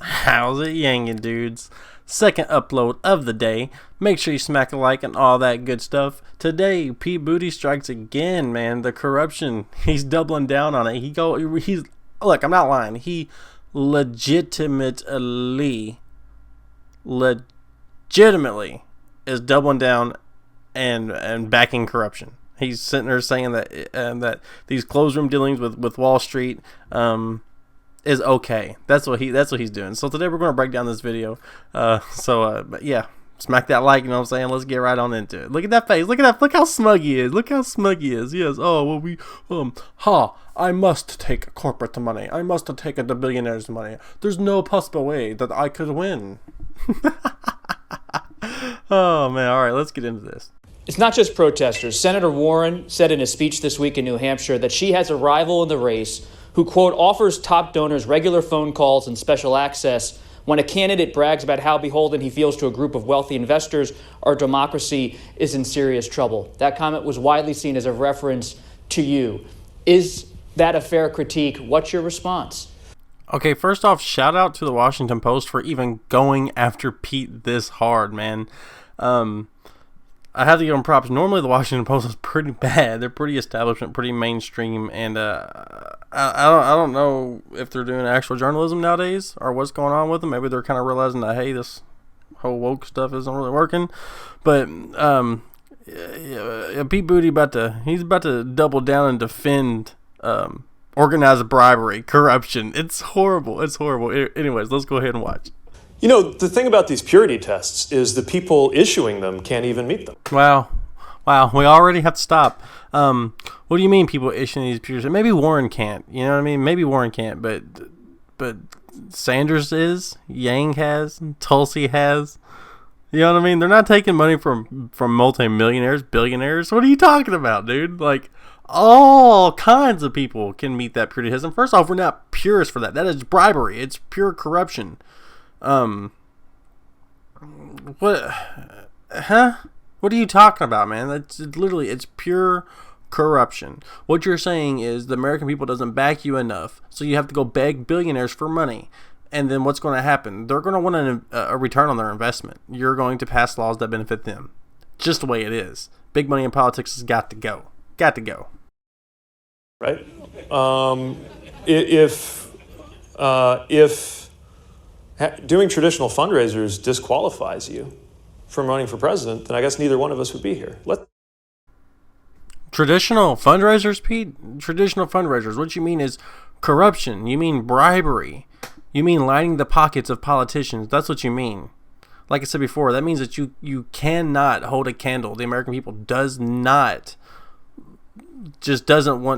How's it yangin', dudes? Second upload of the day. Make sure you smack a like and all that good stuff. Today, Pete Booty strikes again, man. The corruption. He's doubling down on it. He's look, I'm not lying. He legitimately is doubling down and backing corruption. He's sitting there saying that these closed room dealings with Wall Street is okay. That's what he's doing. So today we're going to break down this video. But yeah, smack that like. You know what I'm saying? Let's get right on into it. Look at that face. Look at that. Look how smug he is. Look how smug he is. Yes. Oh well, I must take corporate money. I must take the billionaires' money. There's no possible way that I could win. Oh man. All right. Let's get into this. It's not just protesters. Senator Warren said in a speech this week in New Hampshire that she has a rival in the race who, quote, offers top donors regular phone calls and special access when a candidate brags about how beholden he feels to a group of wealthy investors. Our democracy is in serious trouble. That comment was widely seen as a reference to you. Is that a fair critique? What's your response? Okay, first off, shout out to the Washington Post for even going after Pete this hard, man. I have to give them props. Normally, the Washington Post is pretty bad. They're pretty establishment, pretty mainstream, and I don't know if they're doing actual journalism nowadays or what's going on with them. Maybe they're kind of realizing that, hey, this whole woke stuff isn't really working. But Pete Booty about to double down and defend organized bribery, corruption. It's horrible. It's horrible. Anyways, let's go ahead and watch. You know, the thing about these purity tests is the people issuing them can't even meet them. Wow. We already have to stop. What do you mean people issuing these purity tests? Maybe Warren can't. You know what I mean? Maybe Warren can't, but Sanders is. Yang has. Tulsi has. You know what I mean? They're not taking money from multimillionaires, billionaires. What are you talking about, dude? Like, all kinds of people can meet that purity test. And first off, we're not purists for that. That is bribery. It's pure corruption. What are you talking about, man? It's pure corruption. What you're saying is the American people doesn't back you enough, so you have to go beg billionaires for money. And then what's going to happen? They're going to want a return on their investment. You're going to pass laws that benefit them. Just the way it is. Big money in politics has got to go. Got to go. Right? If doing traditional fundraisers disqualifies you from running for president, then I guess neither one of us would be here. Traditional fundraisers, Pete? Traditional fundraisers. What you mean is corruption. You mean bribery. You mean lining the pockets of politicians. That's what you mean. Like I said before, that means that you cannot hold a candle. The American people doesn't want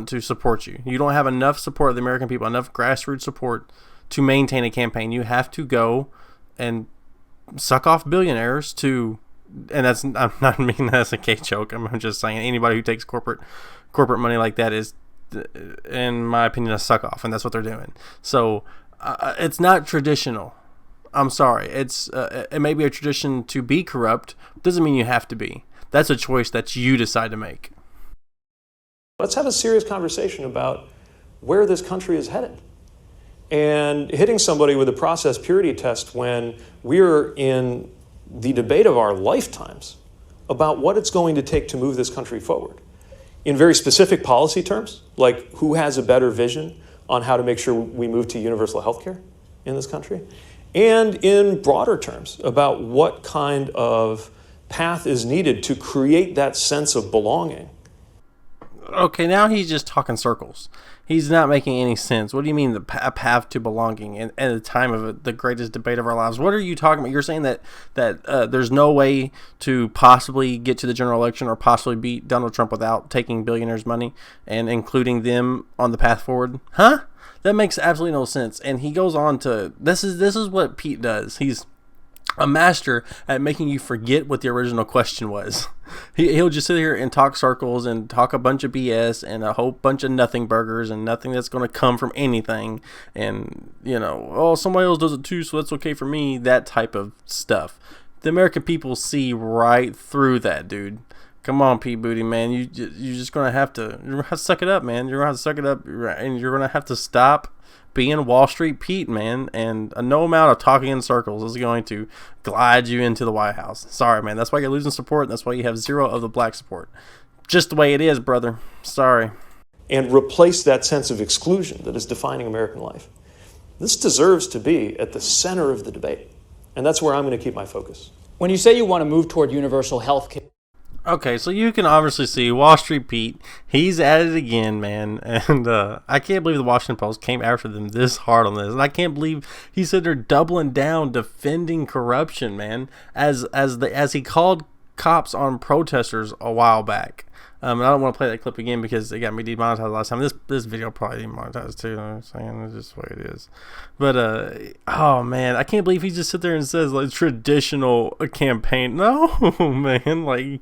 to support you. You don't have enough support of the American people, enough grassroots support to maintain a campaign. You have to go and suck off billionaires to, and that's, I'm not meaning that as a gay joke. I'm just saying anybody who takes corporate money like that is, in my opinion, a suck off, and that's what they're doing. So it's not traditional. I'm sorry. It may be a tradition to be corrupt. Doesn't mean you have to be. That's a choice that you decide to make. Let's have a serious conversation about where this country is headed. And hitting somebody with a process purity test when we're in the debate of our lifetimes about what it's going to take to move this country forward. In very specific policy terms, like who has a better vision on how to make sure we move to universal health care in this country, and in broader terms about what kind of path is needed to create that sense of belonging. Okay, now he's just talking circles. He's not making any sense. What do you mean a path to belonging at the time of the greatest debate of our lives? What are you talking about? You're saying that there's no way to possibly get to the general election or possibly beat Donald Trump without taking billionaires' money and including them on the path forward? Huh? That makes absolutely no sense. And he goes on to, this is what Pete does. He's a master at making you forget what the original question was. He'll just sit here and talk circles and talk a bunch of BS and a whole bunch of nothing burgers and nothing that's going to come from anything. And, somebody else does it too, so that's okay for me. That type of stuff. The American people see right through that, dude. Come on, Pete Booty, man. You're just gonna have to suck it up, man. You're gonna have to suck it up, and you're gonna have to stop being Wall Street Pete, man. And no amount of talking in circles is going to glide you into the White House. Sorry, man. That's why you're losing support. And that's why you have zero of the black support. Just the way it is, brother. Sorry. And replace that sense of exclusion that is defining American life. This deserves to be at the center of the debate. And that's where I'm going to keep my focus. When you say you want to move toward universal health care. Okay, so you can obviously see Wall Street Pete. He's at it again, man. And I can't believe the Washington Post came after them this hard on this. And I can't believe he said they're doubling down, defending corruption, man, as he called cops on protesters a while back. And I don't want to play that clip again because it got me demonetized last time. This video probably demonetized too. You know what I'm saying? It's just the way it is. But oh man, I can't believe he just sit there and says like traditional campaign. No, man, like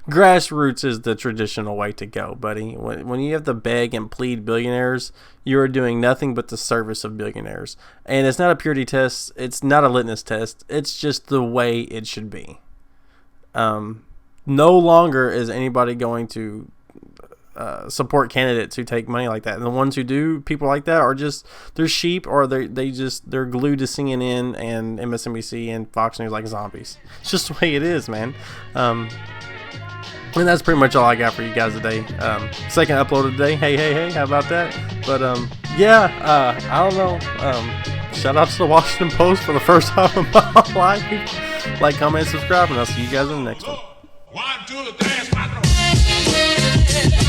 grassroots is the traditional way to go, buddy. When you have to beg and plead billionaires, you are doing nothing but the service of billionaires. And it's not a purity test. It's not a litmus test. It's just the way it should be. No longer is anybody going to support candidates who take money like that. And the ones who do, people like that, are just, they're sheep, or they're glued to CNN and MSNBC and Fox News like zombies. It's just the way it is, man. And that's pretty much all I got for you guys today. Second upload of the day. Hey, how about that? But I don't know. Shout out to the Washington Post for the first time in my life. Like, comment, subscribe, and I'll see you guys in the next one. 1, 2, 3, 4.